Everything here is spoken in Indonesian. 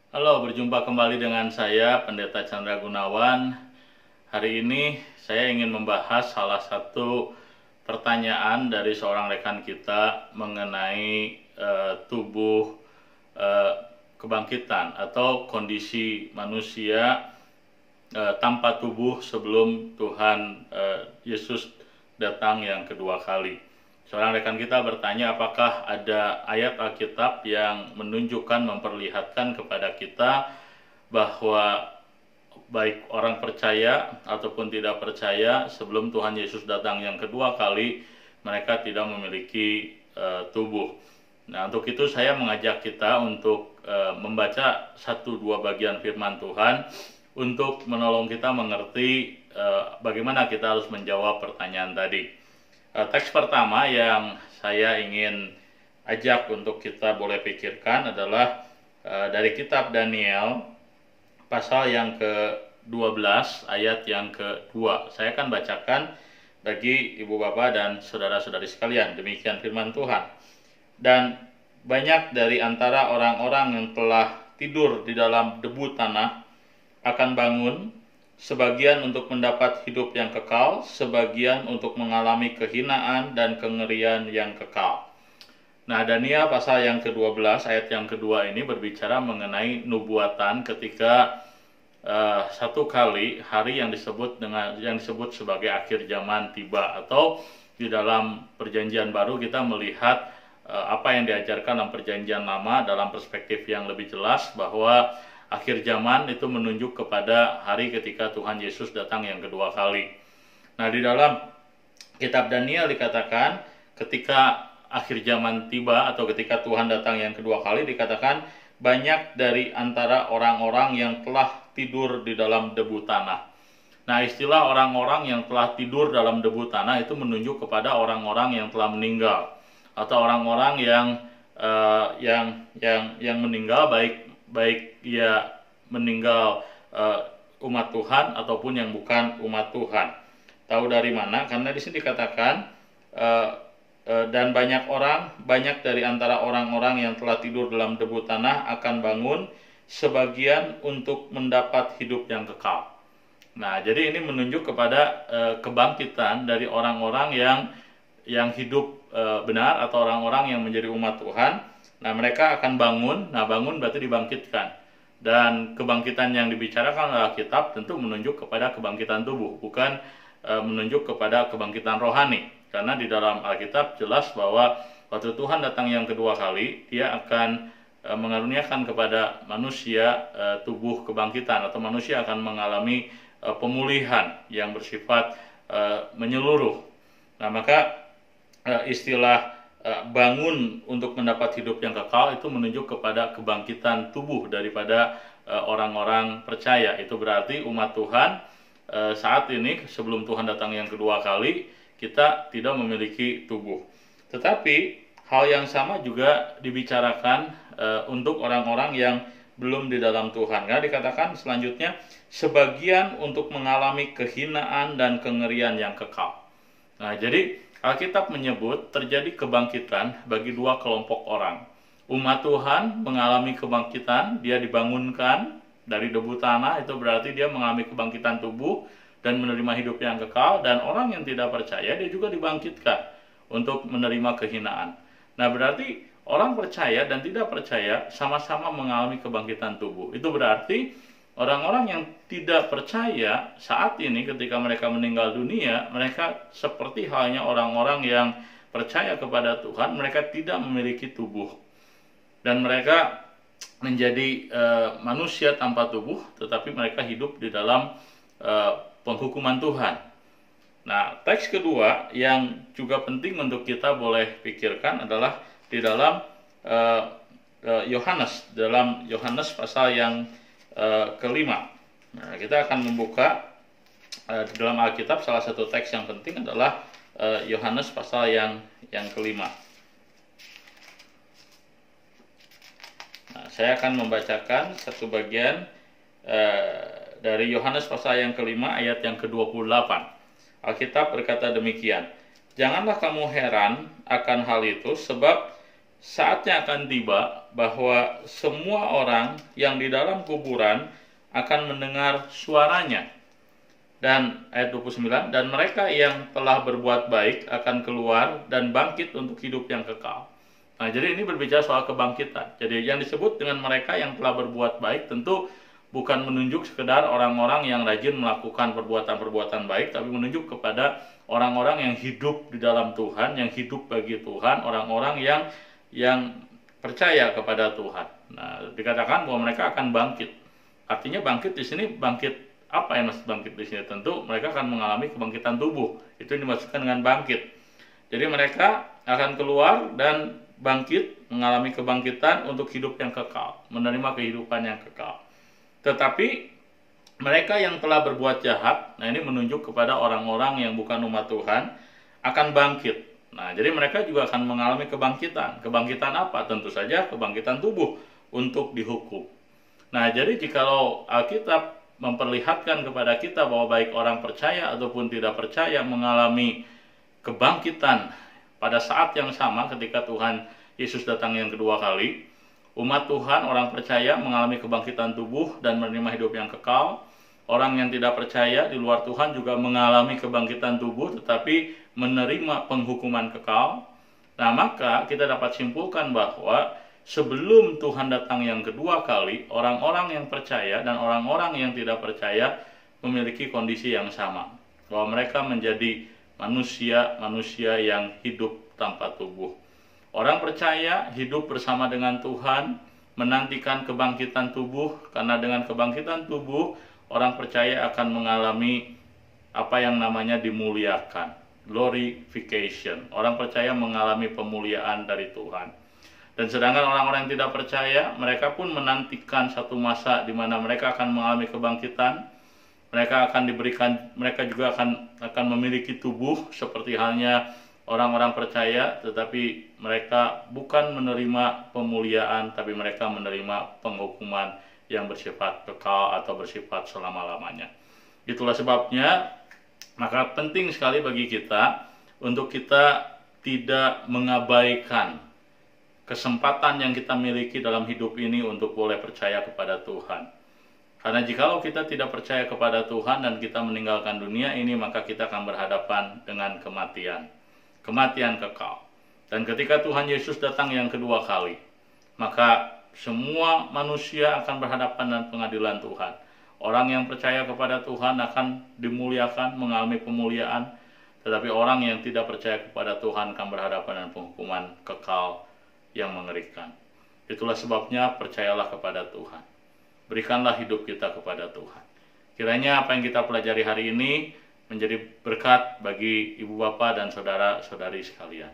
Halo, berjumpa kembali dengan saya, Pendeta Chandra Gunawan. Hari ini saya ingin membahas salah satu pertanyaan dari seorang rekan kita mengenai tubuh kebangkitan atau kondisi manusia tanpa tubuh sebelum Tuhan Yesus datang yang kedua kali. Seorang rekan kita bertanya apakah ada ayat Alkitab yang menunjukkan, memperlihatkan kepada kita bahwa baik orang percaya ataupun tidak percaya sebelum Tuhan Yesus datang yang kedua kali mereka tidak memiliki tubuh. Nah, untuk itu saya mengajak kita untuk membaca 1-2 bagian firman Tuhan untuk menolong kita mengerti bagaimana kita harus menjawab pertanyaan tadi. Teks pertama yang saya ingin ajak untuk kita boleh pikirkan adalah dari kitab Daniel pasal yang ke-12 ayat yang ke-2. Saya akan bacakan bagi ibu bapak dan saudara-saudari sekalian. Demikian firman Tuhan. Dan banyak dari antara orang-orang yang telah tidur di dalam debu tanah akan bangun, sebagian untuk mendapat hidup yang kekal, sebagian untuk mengalami kehinaan dan kengerian yang kekal. Nah, Daniel pasal yang ke-12 ayat yang kedua ini berbicara mengenai nubuatan ketika satu kali hari yang disebut sebagai akhir zaman tiba, atau di dalam perjanjian baru kita melihat apa yang diajarkan dalam perjanjian lama dalam perspektif yang lebih jelas bahwa akhir zaman itu menunjuk kepada hari ketika Tuhan Yesus datang yang kedua kali. Nah, di dalam kitab Daniel dikatakan ketika akhir zaman tiba atau ketika Tuhan datang yang kedua kali, dikatakan banyak dari antara orang-orang yang telah tidur di dalam debu tanah. Nah, istilah orang-orang yang telah tidur dalam debu tanah itu menunjuk kepada orang-orang yang telah meninggal atau orang-orang yang meninggal baik ia meninggal umat Tuhan ataupun yang bukan umat Tuhan. Tahu dari mana? Karena di sini dikatakan dan banyak dari antara orang-orang yang telah tidur dalam debu tanah akan bangun, sebagian untuk mendapat hidup yang kekal. Nah, jadi ini menunjuk kepada kebangkitan dari orang-orang yang hidup benar atau orang-orang yang menjadi umat Tuhan. Nah, mereka akan bangun. Nah, bangun berarti dibangkitkan. Dan kebangkitan yang dibicarakan oleh Alkitab tentu menunjuk kepada kebangkitan tubuh, bukan menunjuk kepada kebangkitan rohani. Karena di dalam Alkitab jelas bahwa waktu Tuhan datang yang kedua kali, Dia akan mengaruniakan kepada manusia tubuh kebangkitan, atau manusia akan mengalami pemulihan yang bersifat menyeluruh. Nah, maka istilah bangun untuk mendapat hidup yang kekal itu menunjuk kepada kebangkitan tubuh daripada orang-orang percaya. Itu berarti umat Tuhan saat ini sebelum Tuhan datang yang kedua kali kita tidak memiliki tubuh. Tetapi hal yang sama juga dibicarakan untuk orang-orang yang belum di dalam Tuhan. Karena dikatakan selanjutnya sebagian untuk mengalami kehinaan dan kengerian yang kekal. Nah, jadi Alkitab menyebut terjadi kebangkitan bagi dua kelompok orang. Umat Tuhan mengalami kebangkitan, dia dibangunkan dari debu tanah, itu berarti dia mengalami kebangkitan tubuh dan menerima hidup yang kekal. Dan orang yang tidak percaya, dia juga dibangkitkan untuk menerima kehinaan. Nah, berarti orang percaya dan tidak percaya sama-sama mengalami kebangkitan tubuh. Itu berarti orang-orang yang tidak percaya saat ini ketika mereka meninggal dunia, mereka seperti halnya orang-orang yang percaya kepada Tuhan, mereka tidak memiliki tubuh. Dan mereka menjadi manusia tanpa tubuh, tetapi mereka hidup di dalam penghukuman Tuhan. Nah, teks kedua yang juga penting untuk kita boleh pikirkan adalah di dalam Yohanes pasal yang kelima. Nah, kita akan membuka dalam Alkitab salah satu teks yang penting adalah Yohanes pasal yang kelima. Nah, saya akan membacakan satu bagian dari Yohanes pasal yang kelima ayat yang ke-28. Alkitab berkata demikian, "Janganlah kamu heran akan hal itu, sebab saatnya akan tiba bahwa semua orang yang di dalam kuburan akan mendengar suaranya. Dan ayat 29, dan mereka yang telah berbuat baik akan keluar dan bangkit untuk hidup yang kekal. Nah, jadi ini berbicara soal kebangkitan. Jadi yang disebut dengan mereka yang telah berbuat baik tentu bukan menunjuk sekedar orang-orang yang rajin melakukan perbuatan-perbuatan baik, tapi menunjuk kepada orang-orang yang hidup di dalam Tuhan, yang hidup bagi Tuhan, orang-orang yang percaya kepada Tuhan. Nah, dikatakan bahwa mereka akan bangkit. Artinya bangkit di sini bangkit apa yang maksud bangkit di sini? Tentu mereka akan mengalami kebangkitan tubuh. Itu yang dimaksudkan dengan bangkit. Jadi mereka akan keluar dan bangkit, mengalami kebangkitan untuk hidup yang kekal, menerima kehidupan yang kekal. Tetapi mereka yang telah berbuat jahat, nah ini menunjuk kepada orang-orang yang bukan umat Tuhan, akan bangkit. Nah, jadi mereka juga akan mengalami kebangkitan. Kebangkitan apa? Tentu saja kebangkitan tubuh untuk dihukum. Nah, jadi jikalau Alkitab memperlihatkan kepada kita bahwa baik orang percaya ataupun tidak percaya mengalami kebangkitan pada saat yang sama ketika Tuhan Yesus datang yang kedua kali. Umat Tuhan, orang percaya mengalami kebangkitan tubuh dan menerima hidup yang kekal. Orang yang tidak percaya di luar Tuhan juga mengalami kebangkitan tubuh tetapi menerima penghukuman kekal. Nah, maka kita dapat simpulkan bahwa sebelum Tuhan datang yang kedua kali, orang-orang yang percaya dan orang-orang yang tidak percaya memiliki kondisi yang sama. Bahwa mereka menjadi manusia yang hidup tanpa tubuh. Orang percaya hidup bersama dengan Tuhan, menantikan kebangkitan tubuh, karena dengan kebangkitan tubuh, orang percaya akan mengalami apa yang namanya dimuliakan, glorification. Orang percaya mengalami pemuliaan dari Tuhan. Dan sedangkan orang-orang yang tidak percaya, mereka pun menantikan satu masa di mana mereka akan mengalami kebangkitan. Mereka juga akan memiliki tubuh seperti halnya orang-orang percaya, tetapi mereka bukan menerima pemuliaan, tapi mereka menerima penghukuman yang bersifat kekal atau bersifat selama-lamanya. Itulah sebabnya, maka penting sekali bagi kita untuk kita tidak mengabaikan kesempatan yang kita miliki dalam hidup ini untuk boleh percaya kepada Tuhan. Karena jikalau kita tidak percaya kepada Tuhan dan kita meninggalkan dunia ini, maka kita akan berhadapan dengan kematian kekal. Dan ketika Tuhan Yesus datang yang kedua kali, maka semua manusia akan berhadapan dengan pengadilan Tuhan. Orang yang percaya kepada Tuhan akan dimuliakan, mengalami pemuliaan, tetapi orang yang tidak percaya kepada Tuhan akan berhadapan dengan penghukuman kekal yang mengerikan. Itulah sebabnya percayalah kepada Tuhan. Berikanlah hidup kita kepada Tuhan. Kiranya apa yang kita pelajari hari ini menjadi berkat bagi ibu bapak dan saudara-saudari sekalian.